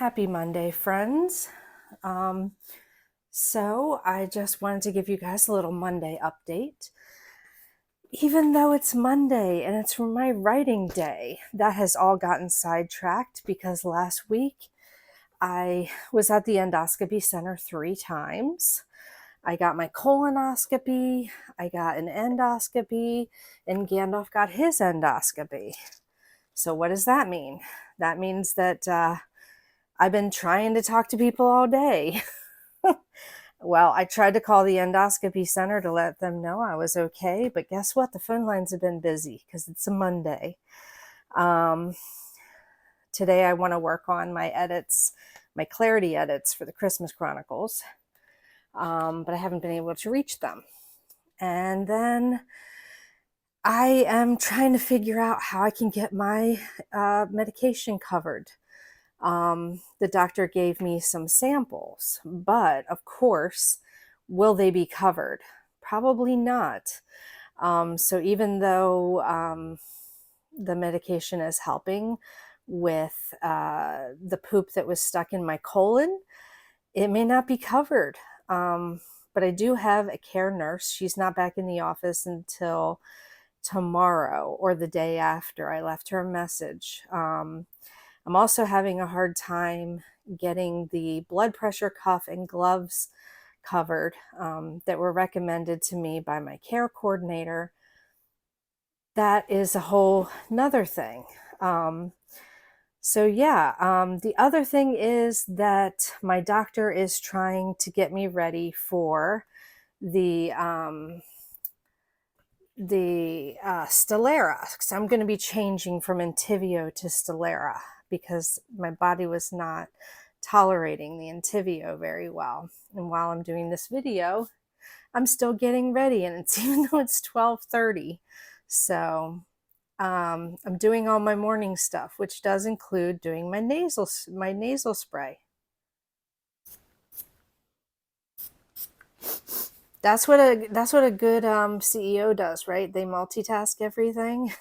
Happy Monday, friends. Um, so I just wanted to give you guys a little Monday update. Even though it's Monday and it's my writing day, that has all gotten sidetracked because last week I was at the endoscopy center 3 times. I got my colonoscopy, I got an endoscopy, and Gandalf got his endoscopy. So what does that mean? That means that I've been trying to talk to people all day. Well, I tried to call the endoscopy center to let them know I was okay, but guess what? The phone lines have been busy because it's a Monday. Um, Today I want to work on my edits, my clarity edits for the Christmas Chronicles, but I haven't been able to reach them. And then I am trying to figure out how I can get my medication covered. The doctor gave me some samples, but of course, will they be covered? Probably not. So even though the medication is helping with the poop that was stuck in my colon, it may not be covered. But I do have a care nurse. She's not back in the office until tomorrow or the day after. I left her a message. I'm also having a hard time getting the blood pressure cuff and gloves covered that were recommended to me by my care coordinator. That is a whole nother thing. The other thing is that my doctor is trying to get me ready for the Stelara, because I'm going to be changing from Entyvio to Stelara because my body was not tolerating the Entyvio very well. And while I'm doing this video, I'm still getting ready, and it's even though it's 12:30. So I'm doing all my morning stuff, which does include doing my nasal spray. That's what a good CEO does, right? They multitask everything.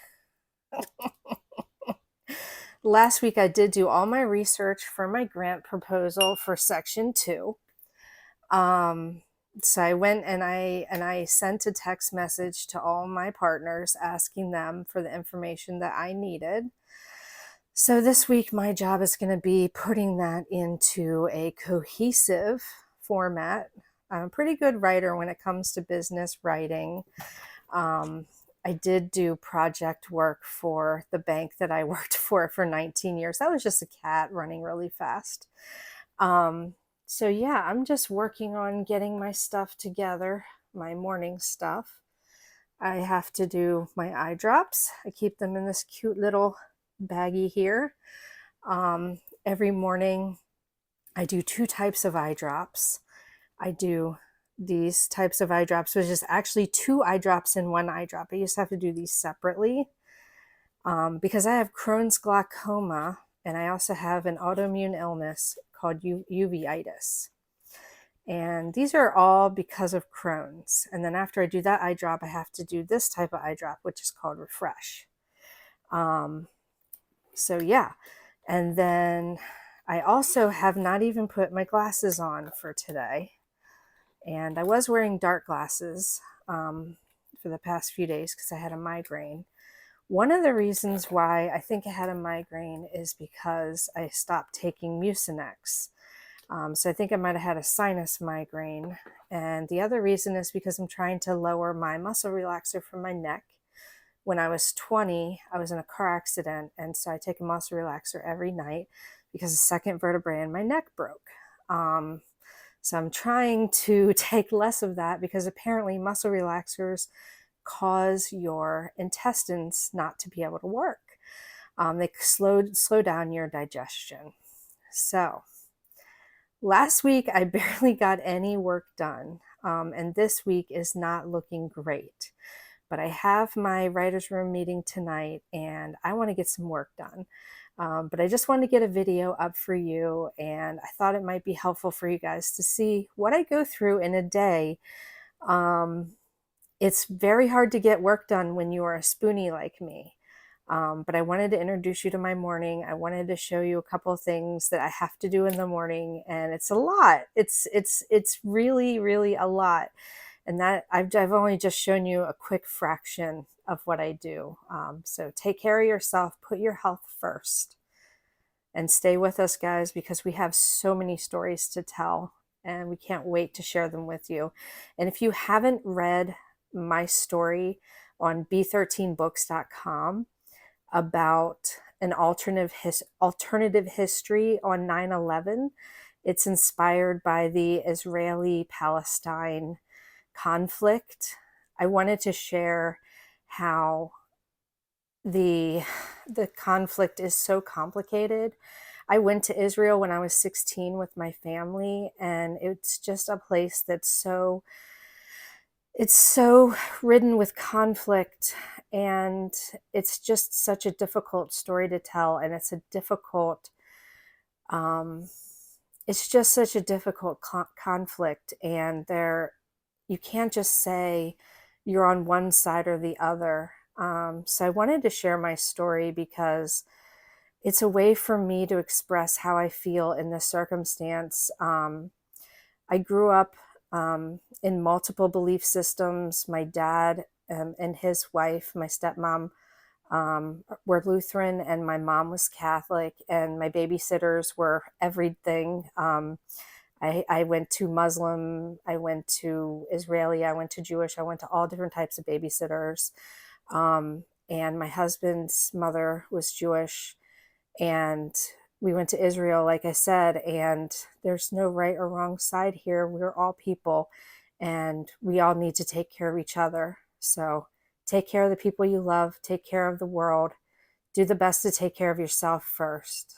Last week I did do all my research for my grant proposal for Section 2. So I went and I sent a text message to all my partners asking them for the information that I needed. So this week my job is going to be putting that into a cohesive format. I'm a pretty good writer when it comes to business writing. I did do project work for the bank that I worked for 19 years. That was just a cat running really fast. I'm just working on getting my stuff together, my morning stuff. I have to do my eye drops. I keep them in this cute little baggie here. Every morning I do 2 types of eye drops. I do these types of eye drops, which is actually 2 eye drops in 1 eye drop. I used to have to do these separately because I have Crohn's glaucoma, and I also have an autoimmune illness called uveitis. And these are all because of Crohn's. And then after I do that eye drop, I have to do this type of eye drop, which is called Refresh. And then I also have not even put my glasses on for today. And I was wearing dark glasses for the past few days because I had a migraine. One of the reasons why I think I had a migraine is because I stopped taking Mucinex. So I think I might have had a sinus migraine. And the other reason is because I'm trying to lower my muscle relaxer for my neck. When I was 20, I was in a car accident, and so I take a muscle relaxer every night because the second vertebrae in my neck broke. So I'm trying to take less of that because apparently muscle relaxers cause your intestines not to be able to work. They slow down your digestion. So last week I barely got any work done, and this week is not looking great. But I have my writer's room meeting tonight, and I want to get some work done. But I just wanted to get a video up for you, and I thought it might be helpful for you guys to see what I go through in a day. It's very hard to get work done when you are a spoonie like me. But I wanted to introduce you to my morning. I wanted to show you a couple of things that I have to do in the morning, and it's a lot. It's really, really a lot. And that I've only just shown you a quick fraction of what I do. So take care of yourself, put your health first, and stay with us, guys, because we have so many stories to tell, and we can't wait to share them with you. And if you haven't read my story on b13books.com about an alternative history on 9/11, it's inspired by the Israeli-Palestine conflict. I wanted to share how the conflict is so complicated. I went to Israel when I was 16 with my family, and it's just a place that's it's so ridden with conflict, and it's just such a difficult story to tell, and um, it's just such a difficult conflict, and you can't just say you're on one side or the other. So I wanted to share my story because it's a way for me to express how I feel in this circumstance. I grew up in multiple belief systems. My dad and his wife, my stepmom, were Lutheran, and my mom was Catholic, and my babysitters were everything. I went to Muslim, I went to Israeli, I went to Jewish, I went to all different types of babysitters. And my husband's mother was Jewish, and we went to Israel, like I said, and there's no right or wrong side here. We're all people, and we all need to take care of each other. So take care of the people you love, take care of the world, do the best to take care of yourself first.